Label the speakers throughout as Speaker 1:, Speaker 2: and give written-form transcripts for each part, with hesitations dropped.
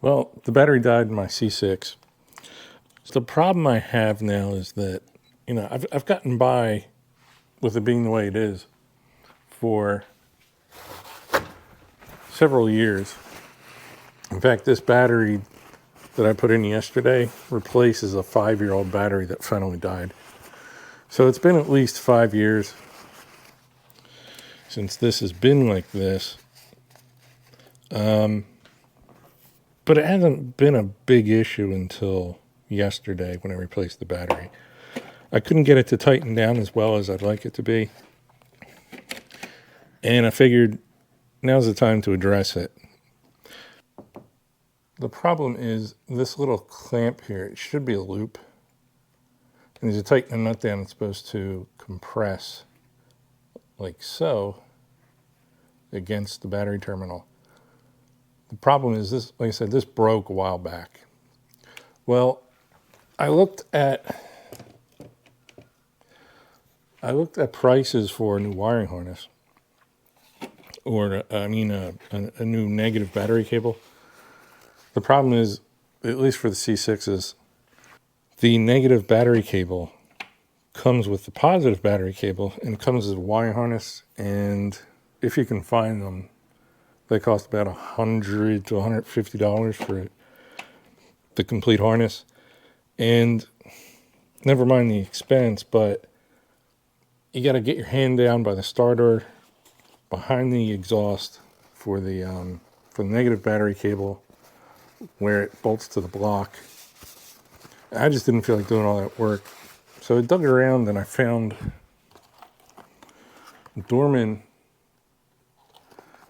Speaker 1: Well, the battery died in my C6. So the problem I have now is that, I've gotten by with it being the way it is for several years. In fact, this battery that I put in yesterday replaces a 5-year-old battery that finally died. So it's been at least 5 years since this has been like this. But it hasn't been a big issue until yesterday when I replaced the battery. I couldn't get it to tighten down as well as I'd like it to be. And I figured now's the time to address it. The problem is this little clamp here, it should be a loop. And as you tighten the nut down, it's supposed to compress like so against the battery terminal. The problem is this, like I said, this broke a while back. Well, I looked at prices for a new wiring harness, or a new negative battery cable. The problem is, at least for the C6s, the negative battery cable comes with the positive battery cable, and it comes as a wiring harness. And if you can find them, they cost about $100 to $150 for the complete harness. And never mind the expense, but you got to get your hand down by the starter behind the exhaust for the negative battery cable where it bolts to the block. I just didn't feel like doing all that work. So I dug around and I found Dorman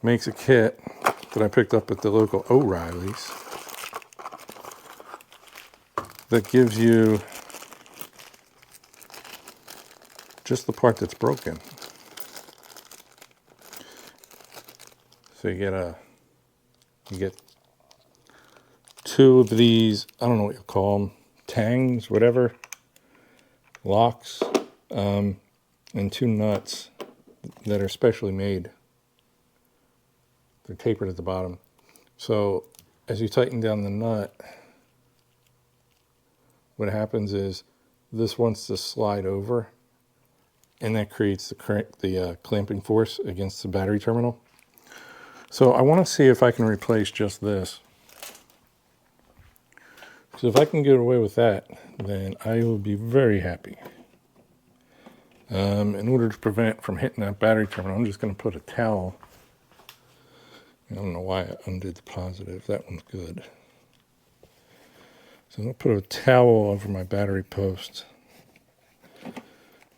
Speaker 1: makes a kit that I picked up at the local O'Reilly's that gives you just the part that's broken. So you get two of these, I don't know what you call them, tangs, whatever, locks, and two nuts that are specially made. They're tapered at the bottom. So as you tighten down the nut, what happens is this wants to slide over, and that creates the clamping force against the battery terminal. So I want to see if I can replace just this. So if I can get away with that, then I will be very happy. In order to prevent it from hitting that battery terminal, I'm just going to put a towel. I don't know why I undid the positive. That one's good. So I'm going to put a towel over my battery post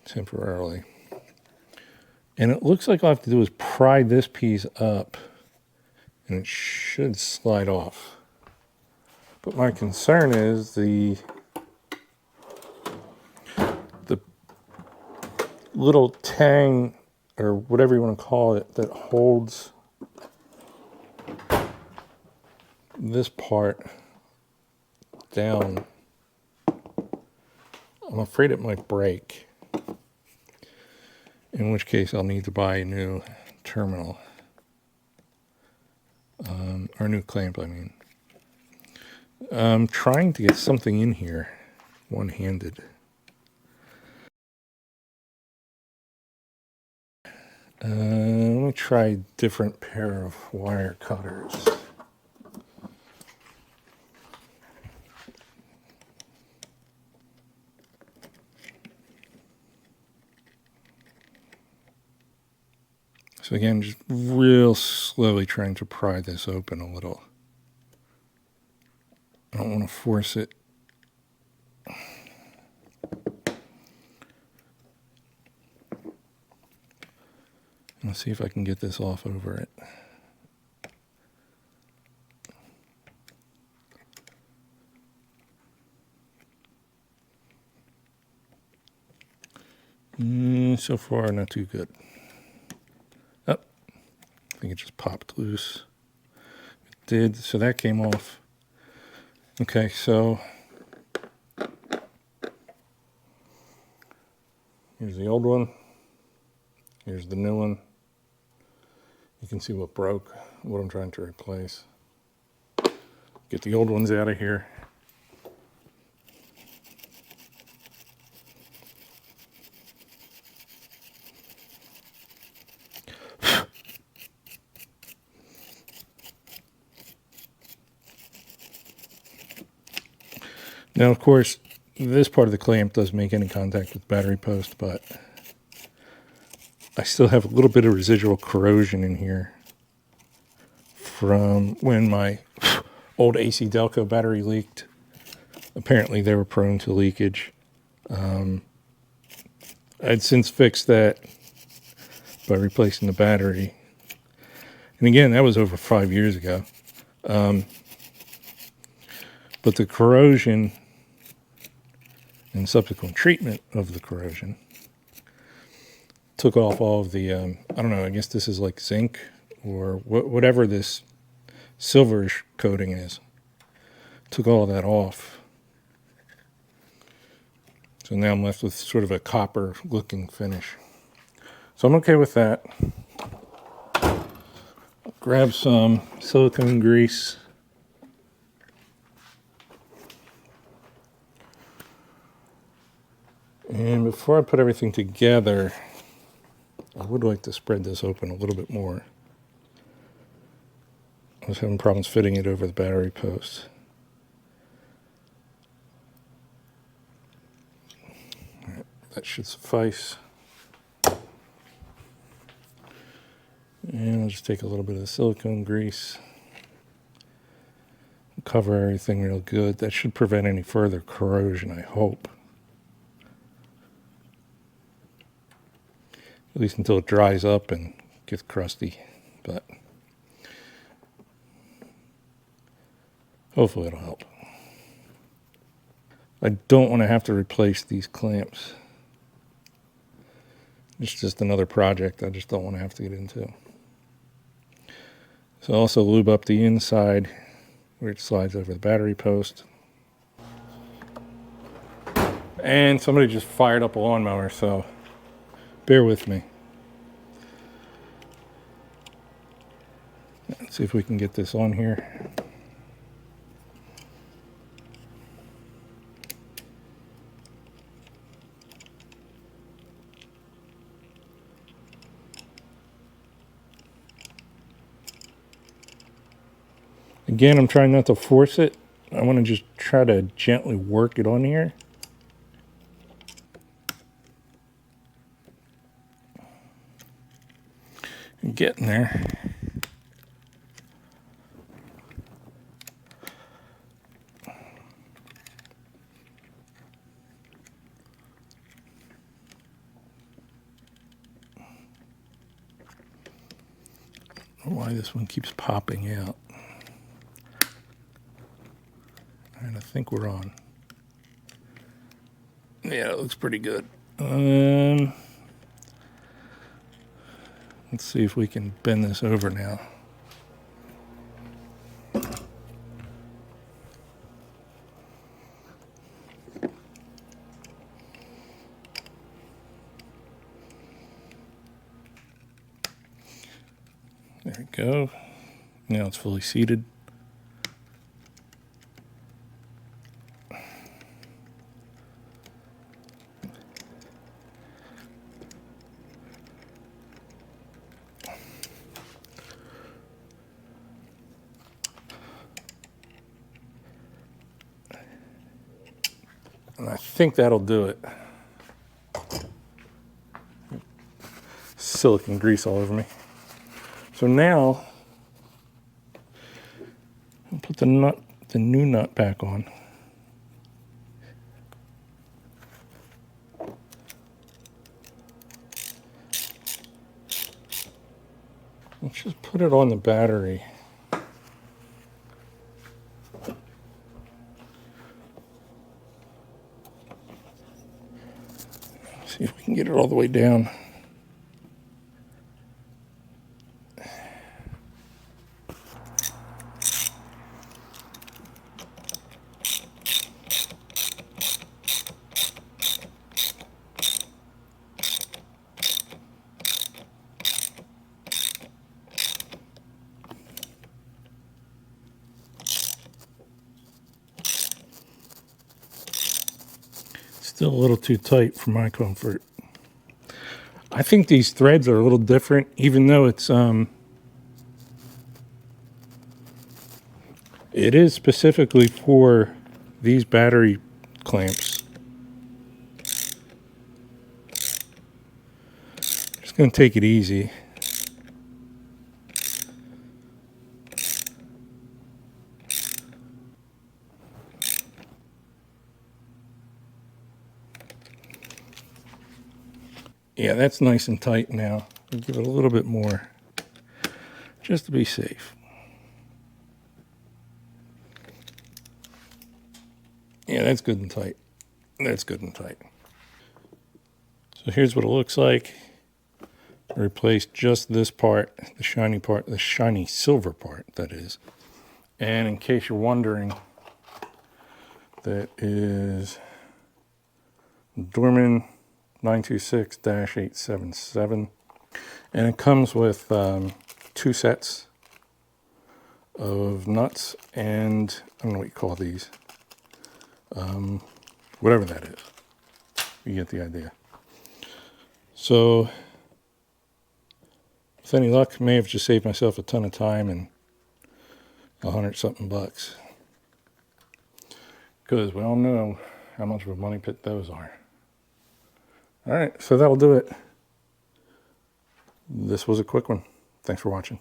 Speaker 1: temporarily. And it looks like all I have to do is pry this piece up, and it should slide off. But my concern is the little tang, or whatever you want to call it, that holds this part down. I'm afraid it might break, in which case I'll need to buy a new terminal, or a new clamp, I mean. I'm trying to get something in here one-handed. Let me try a different pair of wire cutters. So again, just real slowly trying to pry this open a little. I don't want to force it. Let's see if I can get this off over it. So far, not too good. Oh, I think it just popped loose. It did, so that came off. Okay, so here's the old one. Here's the new one. You can see what broke, what I'm trying to replace. Get the old ones out of here. Now, of course, this part of the clamp doesn't make any contact with the battery post, but I still have a little bit of residual corrosion in here from when my old AC Delco battery leaked. Apparently, they were prone to leakage. I'd since fixed that by replacing the battery. And again, that was over 5 years ago. But the corrosion and subsequent treatment of the corrosion took off all of the, I don't know, I guess this is like zinc or whatever this silverish coating is. Took all of that off. So now I'm left with sort of a copper looking finish. So I'm okay with that. Grab some silicone grease. And before I put everything together, I would like to spread this open a little bit more. I was having problems fitting it over the battery post. All right, that should suffice. And I'll just take a little bit of the silicone grease. Cover everything real good. That should prevent any further corrosion, I hope. At least until it dries up and gets crusty, but hopefully it'll help. I don't want to have to replace these clamps. It's just another project I just don't want to have to get into. So also lube up the inside where it slides over the battery post. And somebody just fired up a lawnmower, so bear with me. Let's see if we can get this on here. Again, I'm trying not to force it. I want to just try to gently work it on here. Getting there. I don't know why this one keeps popping out. And I think we're on. Yeah, it looks pretty good. Let's see if we can bend this over now. There we go. Now it's fully seated. And I think that'll do it. Silicone grease all over me. So now, I'll put the new nut back on. Let's just put it on the battery. See if we can get it all the way down. Still a little too tight for my comfort. I think these threads are a little different, even though it is specifically for these battery clamps. Just going to take it easy. Yeah, that's nice and tight now. I'll give it a little bit more just to be safe. Yeah, that's good and tight. That's good and tight. So here's what it looks like. I replaced just this part, the shiny silver part, that is. And in case you're wondering, that is Dorman 926-877. And it comes with 2 sets of nuts and, I don't know what you call these, whatever that is. You get the idea. So, with any luck, may have just saved myself a ton of time and $100-something bucks. Because we all know how much of a money pit those are. All right, so that'll do it. This was a quick one. Thanks for watching.